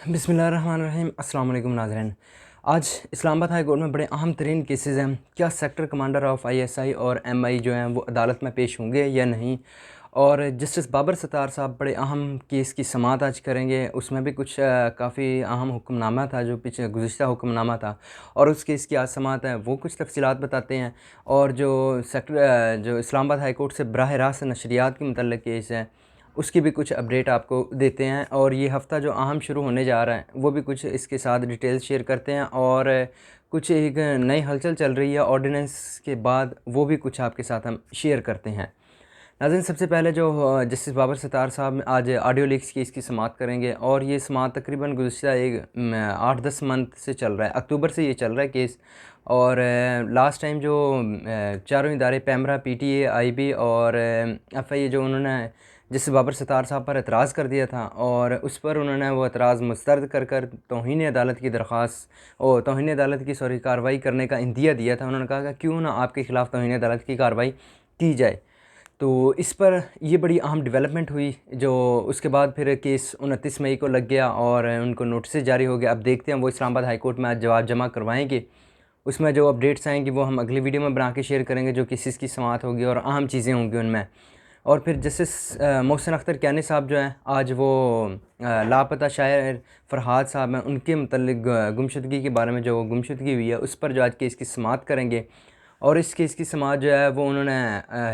बिस्मिल्लाहिर्रहमानिर्रहीम। अस्सलाम वालेकुम नाज़रीन। आज इस्लामाबाद हाई कोर्ट में बड़े अहम तरीन केसेस हैं। क्या सेक्टर कमांडर ऑफ आईएसआई और एमआई जो हैं वो अदालत में पेश होंगे या नहीं, और जस्टिस बाबर सत्तार साहब बड़े अहम केस की समाअत आज करेंगे। उसमें भी कुछ काफ़ी अहम हुक्मनामा था जो पीछे गुज़िश्ता हुक्मनामा था, और उस केस की आज समाअत है। वो कुछ तफसीलात बताते हैं। और जो इस्लामाबाद हाई कोर्ट से बराह रास्त नशरियात के मुतल्लिक़ केस है, उसकी भी कुछ अपडेट आपको देते हैं। और ये हफ़्ता जो अहम शुरू होने जा रहा है वो भी कुछ इसके साथ डिटेल्स शेयर करते हैं। और कुछ एक नई हलचल चल रही है ऑर्डिनेंस के बाद, वो भी कुछ आपके साथ हम शेयर करते हैं। नाज़रीन, सबसे पहले जो जस्टिस बाबर सत्तार साहब आज ऑडियो लीक्स की इसकी समाअत करेंगे। और ये समाअत तकरीबन गुज़िश्ता 8-10 मंथ से चल रहा है, अक्टूबर से ये चल रहा है केस। और लास्ट टाइम जो चारों इदारे पैमरा, पीटीए, आईबी और एफआईए जो उन्होंने जस्टिस बाबर सत्तार साहब पर एतराज़ कर दिया था, और उस पर उन्होंने वो एतराज़ मुस्तरद कर तौहीन अदालत की दरख्वास्त और तौहीन अदालत की कार्रवाई करने का इंदिया दिया था। उन्होंने कहा कि क्यों ना आपके ख़िलाफ़ तौहीन अदालत की कार्रवाई की जाए। तो इस पर ये बड़ी अहम डेवलपमेंट हुई। जो उसके बाद फिर केस 29 मई को लग गया और उनको नोटिस जारी हो गया। अब देखते हैं वो इस्लामाबाद हाई कोर्ट में आज जवाब जमा करवाएंगे। उसमें जो अपडेट्स आएंगी वो हम अगली वीडियो में बना के शेयर करेंगे, जो केसेस की समाअत होगी और अहम चीज़ें होंगी उनमें। और फिर जस्टिस मोहसिन अख्तर कियानी साहब जो हैं, आज वो लापता शायर फ़रहाद साहब हैं, उनके मुतल्लिक़ गुमशुदगी के बारे में जो गुमशुदगी हुई है उस पर जो आज केस की समाअत करेंगे। और इस केस की समाअत जो है वो उन्होंने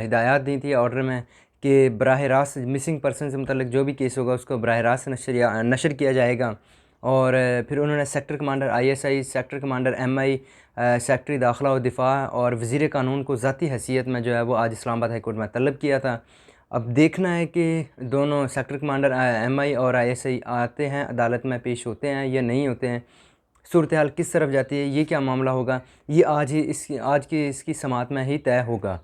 हिदायत दी थी ऑर्डर में कि बराह रास्त मिसिंग पर्सन से मुतल्लिक़ जो भी केस होगा उसको बराह रास्त नशर किया जाएगा। और फिर उन्होंने sector commander ISI, sector commander MI, secretary दाखिला और दिफा और वज़ीर कानून को ज़ाती हैसियत में जो है वो आज इस्लामाबाद हाई कोर्ट में तलब किया था। अब देखना है कि दोनों सेक्टर कमांडर एमआई और आईएसआई आते हैं, अदालत में पेश होते हैं या नहीं होते हैं, सूरत हाल किस तरफ जाती है, ये क्या मामला होगा, ये आज की इसकी समाअत में ही तय होगा।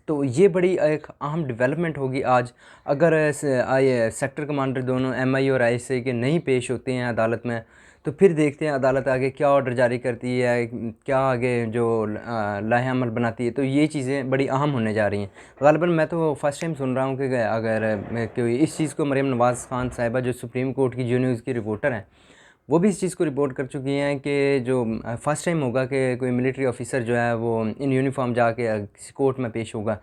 तो ये बड़ी एक अहम डेवलपमेंट होगी आज। अगर सेक्टर कमांडर दोनों एमआई और आईएसआई के नहीं पेश होते हैं अदालत में, तो फिर देखते हैं अदालत आगे क्या ऑर्डर जारी करती है, क्या आगे जो लाहे अमल बनाती है। तो ये चीज़ें बड़ी अहम होने जा रही हैं। ग़ालिबन मैं तो फ़र्स्ट टाइम सुन रहा हूँ कि अगर कोई इस चीज़ को मरीम नवाज़ ख़ान साहिबा जो सुप्रीम कोर्ट की जो न्यूज़ की रिपोर्टर हैं, वो भी इस चीज़ को रिपोर्ट कर चुकी हैं कि जो फ़र्स्ट टाइम होगा कि कोई मिलिट्री ऑफिसर जो है वो इन यूनिफॉर्म जाके किसी कोर्ट में पेश होगा।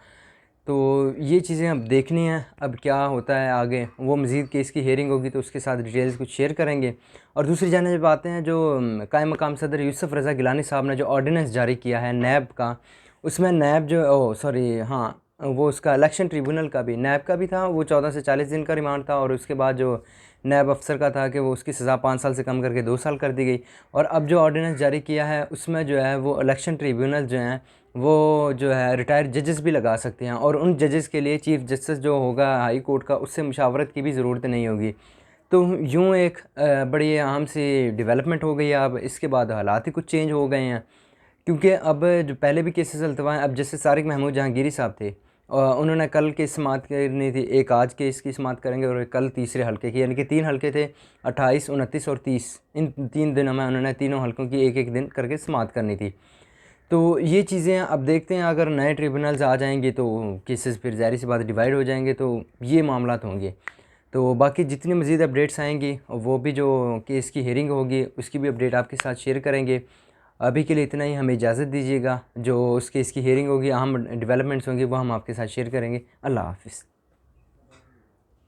तो ये चीज़ें अब देखनी हैं, अब क्या होता है आगे। वो मज़ीद केस की हेयरिंग होगी तो उसके साथ डिटेल्स कुछ शेयर करेंगे। और दूसरी जानिब जब आते हैं जो कायम मकाम सदर यूसुफ रज़ा गिलानी साहब ने जो ऑर्डिनेंस जारी किया है नैब का, उसमें नैब जो वो उसका इलेक्शन ट्रिब्यूनल का भी, नैब का भी था, वो 14 से 40 दिन का रिमांड था। और उसके बाद जो नैब अफसर का था कि वो उसकी सज़ा 5 साल से कम करके 2 साल कर दी गई। और अब जो ऑर्डिनेंस जारी किया है उसमें जो है वो इलेक्शन ट्रिब्यूनल जो हैं वो जो है रिटायर्ड जजेस भी लगा सकते हैं। और उन जजेस के लिए चीफ़ जस्टिस जो होगा हाई कोर्ट का, उससे मुशावरत की भी ज़रूरत नहीं होगी। तो यूँ एक बड़ी अहम सी डेवलपमेंट हो गई है। अब इसके बाद हालात ही कुछ चेंज हो गए हैं, क्योंकि अब जो पहले भी केसेस अल्तवा हैं, अब जैसे सारिक महमूद जहांगीरी साहब थे, उन्होंने कल की समाअत करनी थी, एक आज के इसकी समाअत करेंगे और एक कल तीसरे हल्के की, यानी कि 3 हल्के थे, 28, 29 और 30। इन 3 दिनों में उन्होंने तीनों हल्कों की एक एक दिन करके समाअत करनी थी। तो ये चीज़ें अब देखते हैं, अगर नए ट्रिब्यूनल्स आ जाएंगे तो केसेस फिर ज़ाहिर सी बात डिवाइड हो जाएंगे, तो ये मामलात होंगे। तो बाकी जितनी मज़ीद अपडेट्स आएंगी वो भी जो केस की हेयरिंग होगी उसकी भी अपडेट आपके साथ शेयर करेंगे। अभी के लिए इतना ही, हमें इजाज़त दीजिएगा। जो उस केस की हेयरिंग होगी, अहम डेवलपमेंट्स होंगी, वो हम आपके साथ शेयर करेंगे। अल्लाह हाफ़िज़।